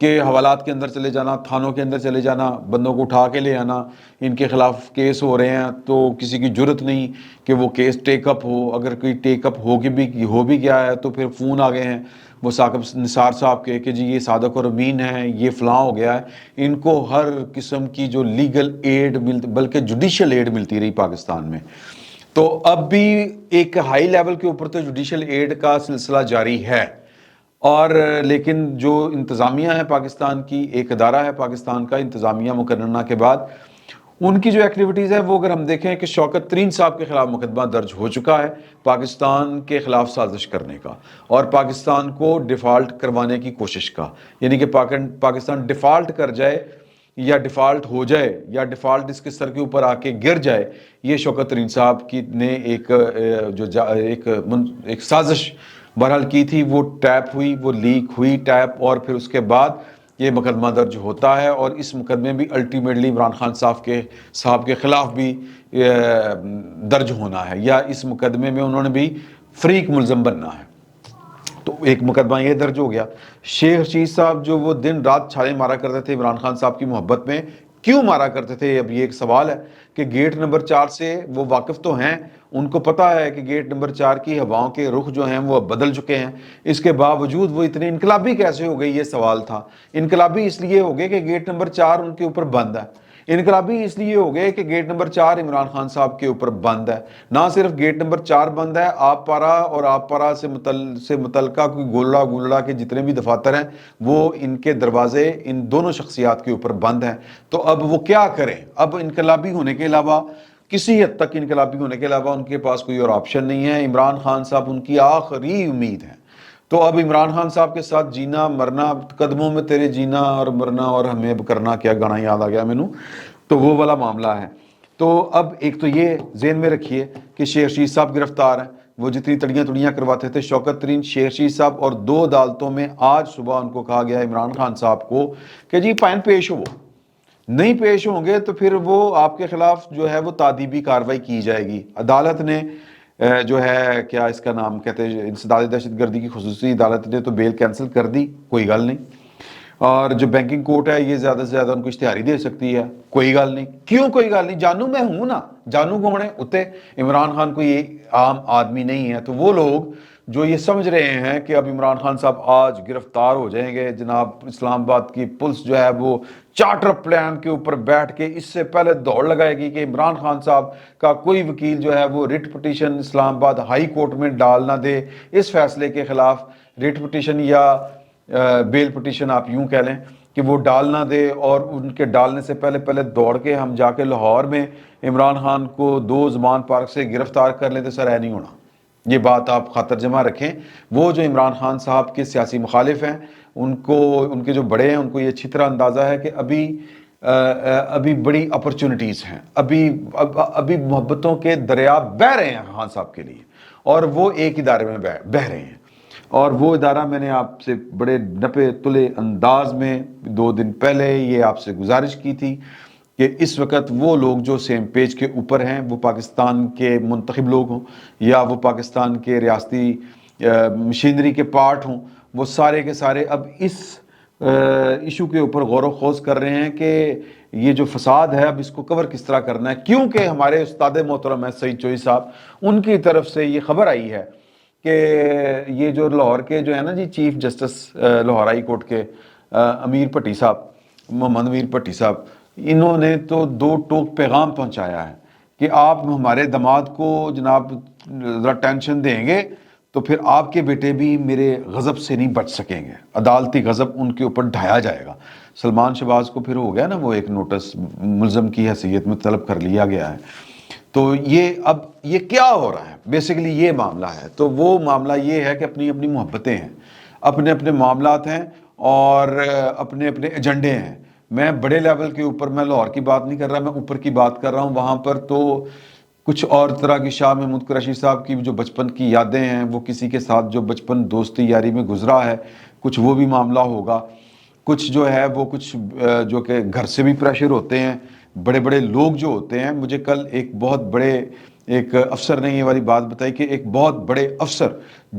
کہ حوالات کے اندر چلے جانا، تھانوں کے اندر چلے جانا، بندوں کو اٹھا کے لے آنا، ان کے خلاف کیس ہو رہے ہیں تو کسی کی جرت نہیں کہ وہ کیس ٹیک اپ ہو، اگر کوئی ٹیک اپ ہو بھی گیا ہے تو پھر فون آ گئے ہیں وہ ثاقب نثار صاحب کے کہ جی یہ صادق اور امین ہیں، یہ فلاں ہو گیا ہے۔ ان کو ہر قسم کی جو لیگل ایڈ بلکہ جوڈیشل ایڈ ملتی رہی پاکستان میں۔ تو اب بھی ایک ہائی لیول کے اوپر تو جوڈیشل ایڈ کا سلسلہ جاری ہے، اور لیکن جو انتظامیہ ہے پاکستان کی، ایک ادارہ ہے پاکستان کا انتظامیہ مقررہ کے بعد، ان کی جو ایکٹیویٹیز ہے وہ اگر ہم دیکھیں کہ شوکت ترین صاحب کے خلاف مقدمہ درج ہو چکا ہے پاکستان کے خلاف سازش کرنے کا اور پاکستان کو ڈیفالٹ کروانے کی کوشش کا، یعنی کہ پاکستان ڈیفالٹ کر جائے یا ڈیفالٹ ہو جائے یا ڈیفالٹ اس کے سر کے اوپر آ کے گر جائے، یہ شوکت ترین صاحب کی نے ایک سازش بہرحال کی تھی، وہ ٹیپ ہوئی، وہ لیک ہوئی ٹیپ، اور پھر اس کے بعد یہ مقدمہ درج ہوتا ہے، اور اس مقدمے بھی الٹیمیٹلی عمران خان صاحب کے خلاف بھی درج ہونا ہے، یا اس مقدمے میں انہوں نے بھی فریق ملزم بننا ہے۔ تو ایک مقدمہ یہ درج ہو گیا۔ شیخ رشید صاحب جو وہ دن رات چھالے مارا کرتے تھے عمران خان صاحب کی محبت میں، کیوں مارا کرتے تھے؟ اب یہ ایک سوال ہے کہ گیٹ نمبر 4 سے وہ واقف تو ہیں، ان کو پتا ہے کہ گیٹ نمبر 4 کی ہواؤں کے رخ جو ہیں وہ بدل چکے ہیں، اس کے باوجود وہ اتنے انقلابی کیسے ہو گئے؟ یہ سوال تھا۔ انقلابی اس لیے ہو گئے کہ گیٹ نمبر 4 ان کے اوپر بند ہے، انقلابی اس لیے ہو گئے کہ گیٹ نمبر 4 عمران خان صاحب کے اوپر بند ہے۔ نہ صرف گیٹ نمبر 4 بند ہے، آپ پارا اور آپ پارا سے متعلقہ کوئی گولڑا کے جتنے بھی دفاتر ہیں وہ ان کے دروازے ان دونوں شخصیات کے اوپر بند ہیں۔ تو اب وہ کیا کریں؟ اب انقلابی ہونے کے علاوہ، کسی حد تک انقلابی ہونے کے علاوہ ان کے پاس کوئی اور آپشن نہیں ہے۔ عمران خان صاحب ان کی آخری امید ہے۔ تو اب عمران خان صاحب کے ساتھ جینا مرنا، قدموں میں تیرے جینا اور مرنا اور ہمیں اب کرنا کیا، گانا یاد آ گیا مینوں، تو وہ والا معاملہ ہے۔ تو اب ایک تو یہ ذہن میں رکھیے کہ شیخ رشید صاحب گرفتار ہیں، وہ جتنی تڑیاں کرواتے تھے شوکت ترین، شیخ رشید صاحب، اور 2 عدالتوں میں آج صبح ان کو کہا گیا عمران خان صاحب کو کہ جی فائن پیش ہو، نہیں پیش ہوں گے تو پھر وہ آپ کے خلاف جو ہے وہ تادیبی کارروائی کی جائے گی۔ عدالت نے جو ہے کیا اس کا نام کہتے ہیں، انسداد دہشت گردی کی خصوصی عدالت نے تو بیل کینسل کر دی، کوئی گل نہیں، اور جو بینکنگ کورٹ ہے یہ زیادہ سے زیادہ ان کو اشتہاری دے سکتی ہے، کوئی گل نہیں۔ کیوں کوئی گل نہیں؟ جانو میں ہوں نا، جانو کون ہے اتے؟ عمران خان کوئی عام آدمی نہیں ہے۔ تو وہ لوگ جو یہ سمجھ رہے ہیں کہ اب عمران خان صاحب آج گرفتار ہو جائیں گے، جناب اسلام آباد کی پولیس جو ہے وہ چارٹر پلان کے اوپر بیٹھ کے اس سے پہلے دوڑ لگائے گی کہ عمران خان صاحب کا کوئی وکیل جو ہے وہ ریٹ پٹیشن اسلام آباد ہائی کورٹ میں ڈال نہ دے اس فیصلے کے خلاف، ریٹ پٹیشن یا بیل پٹیشن آپ یوں کہہ لیں کہ وہ ڈال نہ دے، اور ان کے ڈالنے سے پہلے دوڑ کے ہم جا کے لاہور میں عمران خان کو 2 زمان پارک سے گرفتار کر لیں تو سر نہیں ہونا۔ یہ بات آپ خاطر جمع رکھیں۔ وہ جو عمران خان صاحب کے سیاسی مخالف ہیں، ان کے جو بڑے ہیں، ان کو یہ اچھی طرح اندازہ ہے کہ ابھی بڑی اپرچونٹیز ہیں، ابھی محبتوں کے دریا بہہ رہے ہیں خان صاحب کے لیے، اور وہ ایک ادارے میں بہہ رہے ہیں۔ اور وہ ادارہ میں نے آپ سے بڑے نپے تلے انداز میں 2 دن پہلے یہ آپ سے گزارش کی تھی کہ اس وقت وہ لوگ جو سیم پیج کے اوپر ہیں، وہ پاکستان کے منتخب لوگ ہوں یا وہ پاکستان کے ریاستی مشینری کے پارٹ ہوں، وہ سارے کے سارے اب اس ایشو کے اوپر غور و خوض کر رہے ہیں کہ یہ جو فساد ہے اب اس کو کور کس طرح کرنا ہے، کیونکہ ہمارے استاد محترم ہے سعید چوئی صاحب، ان کی طرف سے یہ خبر آئی ہے کہ یہ جو لاہور کے جو ہے نا جی chief justice Lahore high court کے امیر بھٹی صاحب، محمد امیر بھٹی صاحب، انہوں نے تو 2 ٹوک پیغام پہنچایا ہے کہ آپ ہمارے داماد کو جناب ذرا ٹینشن دیں گے تو پھر آپ کے بیٹے بھی میرے غضب سے نہیں بچ سکیں گے، عدالتی غضب ان کے اوپر ڈھایا جائے گا۔ سلمان شہباز کو پھر ہو گیا نا وہ ایک نوٹس ملزم کی حیثیت میں طلب کر لیا گیا ہے۔ تو اب یہ کیا ہو رہا ہے؟ بیسیکلی یہ معاملہ ہے۔ تو وہ معاملہ یہ ہے کہ اپنی اپنی محبتیں ہیں، اپنے اپنے معاملات ہیں اور اپنے اپنے ایجنڈے ہیں۔ میں بڑے لیول کے اوپر میں لاہور کی بات نہیں کر رہا، میں اوپر کی بات کر رہا ہوں۔ وہاں پر تو کچھ اور طرح کی شاہ محمود قریشی صاحب کی جو بچپن کی یادیں ہیں، وہ کسی کے ساتھ جو بچپن دوستی یاری میں گزرا ہے، کچھ وہ بھی معاملہ ہوگا۔ کچھ جو ہے وہ کچھ جو کہ گھر سے بھی پریشر ہوتے ہیں، بڑے بڑے لوگ جو ہوتے ہیں۔ مجھے کل ایک بہت بڑے ایک افسر نے یہ والی بات بتائی کہ ایک بہت بڑے افسر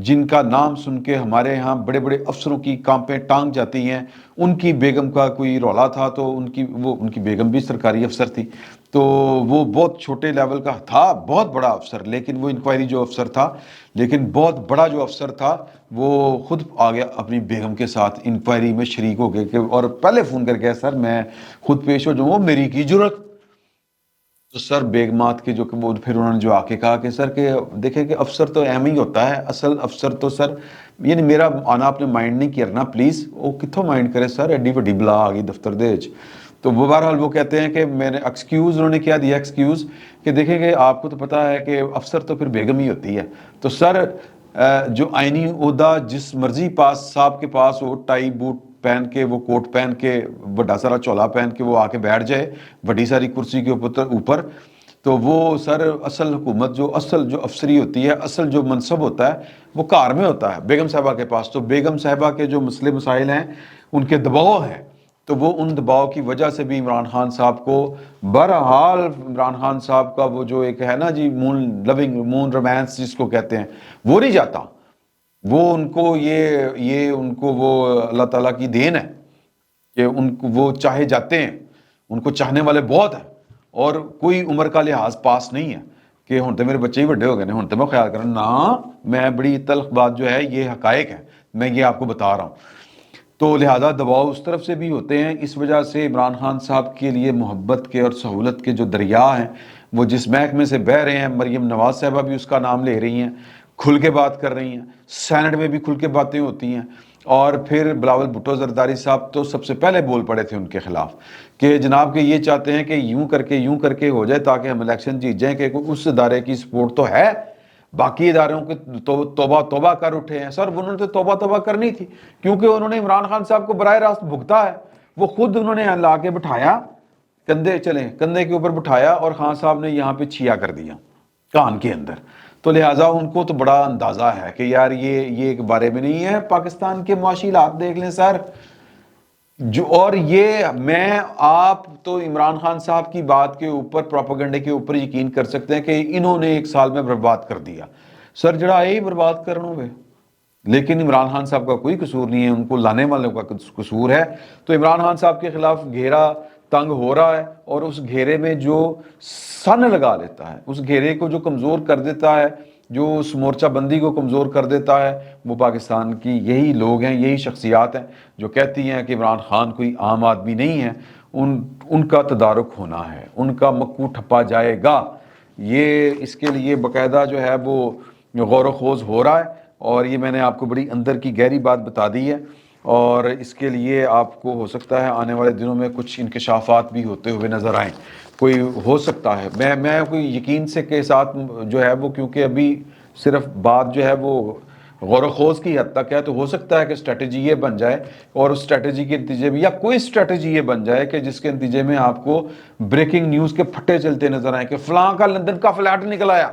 جن کا نام سن کے ہمارے ہاں بڑے بڑے افسروں کی کانپیں ٹانگ جاتی ہیں، ان کی بیگم کا کوئی رولا تھا، تو ان کی بیگم بھی سرکاری افسر تھی، تو وہ بہت چھوٹے لیول کا تھا، بہت بڑا افسر، لیکن وہ انکوائری جو افسر تھا، لیکن بہت بڑا جو افسر تھا وہ خود آ گیا اپنی بیگم کے ساتھ انکوائری میں شریک ہو گئے کہ اور پہلے فون کر کے سر میں خود پیش ہو جاؤں، وہ میری کی جرت۔ تو سر بیگمات کے جو کہ وہ پھر انہوں نے جو آ کے کہا کہ سر کہ دیکھیں کہ افسر تو اہم ہی ہوتا ہے، اصل افسر تو سر یعنی میرا آنا آپ نے مائنڈ نہیں کرنا پلیز، وہ کتوں مائنڈ کرے سر، ایڈی وڈی بلا آ گئی دفتر دے وچ۔ تو وہ بہرحال وہ کہتے ہیں کہ میں نے ایکسکیوز، انہوں نے کیا دیا ایکسکیوز کہ دیکھیں کہ آپ کو تو پتہ ہے کہ افسر تو پھر بیگم ہی ہوتی ہے، تو سر جو آئینی عہدہ جس مرضی پاس صاحب کے پاس ہو، ٹائی بوٹ پہن کے، وہ کوٹ پہن کے، بڑا سارا چولا پہن کے وہ آ کے بیٹھ جائے بڑی ساری کرسی کے اوپر، تو وہ سر اصل حکومت جو اصل جو افسری ہوتی ہے، اصل جو منصب ہوتا ہے وہ کار میں ہوتا ہے بیگم صاحبہ کے پاس، تو بیگم صاحبہ کے جو مسئلے مسائل ہیں ان کے دباؤ ہیں، تو وہ ان دباؤ کی وجہ سے بھی عمران خان صاحب کو بہرحال عمران خان صاحب کا وہ جو ایک ہے نا جی مون رومانس جس کو کہتے ہیں، وہ نہیں جاتا، وہ ان کو یہ ان کو وہ اللہ تعالیٰ کی دین ہے کہ ان کو وہ چاہے جاتے ہیں، ان کو چاہنے والے بہت ہیں، اور کوئی عمر کا لحاظ پاس نہیں ہے کہ ہن تو میرے بچے ہی بڑے ہو گئے ہیں ہن تو میں خیال کروں نا، میں بڑی تلخ بات جو ہے یہ حقائق ہے، میں یہ آپ کو بتا رہا ہوں۔ تو لہذا دباؤ اس طرف سے بھی ہوتے ہیں، اس وجہ سے عمران خان صاحب کے لیے محبت کے اور سہولت کے جو دریا ہیں وہ جس محکمے سے بہہ رہے ہیں، مریم نواز صاحبہ بھی اس کا نام لے رہی ہیں، کھل کے بات کر رہی ہیں، سینٹ میں بھی کھل کے باتیں ہوتی ہیں، اور پھر بلاول بھٹو زرداری صاحب تو سب سے پہلے بول پڑے تھے ان کے خلاف کہ جناب کہ یہ چاہتے ہیں کہ یوں کر کے ہو جائے تاکہ ہم الیکشن جیت جائیں، کہ اس ادارے کی سپورٹ تو ہے، باقی اداروں کے توبہ توبہ کر اٹھے ہیں سر، انہوں نے تو توبہ کرنی تھی کیونکہ انہوں نے عمران خان صاحب کو براہ راست بھگتا ہے، وہ خود انہوں نے لا کے بٹھایا، کندھے کے اوپر بٹھایا اور خان صاحب نے یہاں پہ چھیا کر دیا کان کے اندر، تو لہٰذا ان کو تو بڑا اندازہ ہے کہ یار یہ ایک بارے میں نہیں ہے، پاکستان کے معاشی حالات دیکھ لیں سر، جو اور یہ میں آپ تو عمران خان صاحب کی بات کے اوپر پروپیگنڈے کے اوپر یقین کر سکتے ہیں کہ انہوں نے ایک سال میں برباد کر دیا، سر جڑا ہی برباد کرنا ہوئے، لیکن عمران خان صاحب کا کوئی قصور نہیں ہے، ان کو لانے والوں کا قصور ہے، تو عمران خان صاحب کے خلاف گھیرا تنگ ہو رہا ہے، اور اس گھیرے میں جو سن لگا لیتا ہے، اس گھیرے کو جو کمزور کر دیتا ہے، جو اس مورچہ بندی کو کمزور کر دیتا ہے، وہ پاکستان کی یہی لوگ ہیں، یہی شخصیات ہیں جو کہتی ہیں کہ عمران خان کوئی عام آدمی نہیں ہے، ان کا تدارک ہونا ہے، ان کا مکو ٹھپا جائے گا، یہ اس کے لیے باقاعدہ جو ہے وہ غور و خوض ہو رہا ہے، اور یہ میں نے آپ کو بڑی اندر کی گہری بات بتا دی ہے، اور اس کے لیے آپ کو ہو سکتا ہے آنے والے دنوں میں کچھ انکشافات بھی ہوتے ہوئے نظر آئیں، کوئی ہو سکتا ہے، میں کوئی یقین سے کے ساتھ جو ہے وہ، کیونکہ ابھی صرف بات جو ہے وہ غور و خوض کی حد تک ہے، تو ہو سکتا ہے کہ اسٹریٹجی یہ بن جائے، اور اس اسٹریٹجی کے نتیجے میں یا کوئی اسٹریٹجی یہ بن جائے کہ جس کے نتیجے میں آپ کو بریکنگ نیوز کے پھٹے چلتے نظر آئیں کہ فلاں کا لندن کا فلیٹ نکل آیا،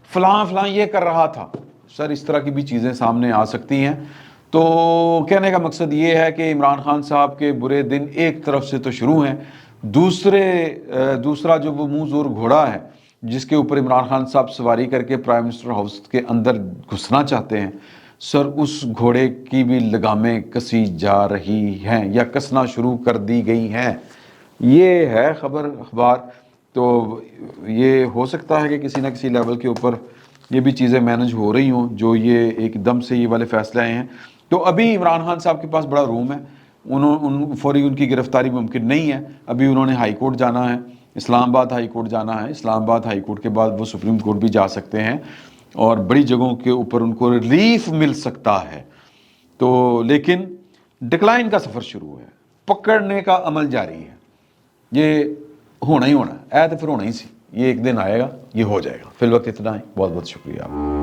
فلاں یہ کر رہا تھا، سر اس طرح کی بھی چیزیں سامنے آ سکتی ہیں۔ تو کہنے کا مقصد یہ ہے کہ عمران خان صاحب کے برے دن ایک طرف سے تو شروع ہیں، دوسرا جو وہ منہ زور گھوڑا ہے جس کے اوپر عمران خان صاحب سواری کر کے پرائم منسٹر ہاؤس کے اندر گھسنا چاہتے ہیں، سر اس گھوڑے کی بھی لگامیں کسی جا رہی ہیں یا کسنا شروع کر دی گئی ہیں، یہ ہے اخبار، تو یہ ہو سکتا ہے کہ کسی نہ کسی لیول کے اوپر یہ بھی چیزیں مینج ہو رہی ہوں، جو یہ ایک دم سے یہ والے فیصلے آئے ہیں، تو ابھی عمران خان صاحب کے پاس بڑا روم ہے، فوری ان کی گرفتاری ممکن نہیں ہے، ابھی انہوں نے ہائی کورٹ جانا ہے، اسلام آباد ہائی کورٹ جانا ہے، اسلام آباد ہائی کورٹ کے بعد وہ سپریم کورٹ بھی جا سکتے ہیں، اور بڑی جگہوں کے اوپر ان کو ریلیف مل سکتا ہے، تو لیکن ڈکلائن کا سفر شروع ہے، پکڑنے کا عمل جاری ہے، یہ ہونا ہی ہونا ہے، تو پھر ہونا ہی سی، یہ ایک دن آئے گا، یہ ہو جائے گا، فی الوقت اتنا ہی، بہت بہت شکریہ آپ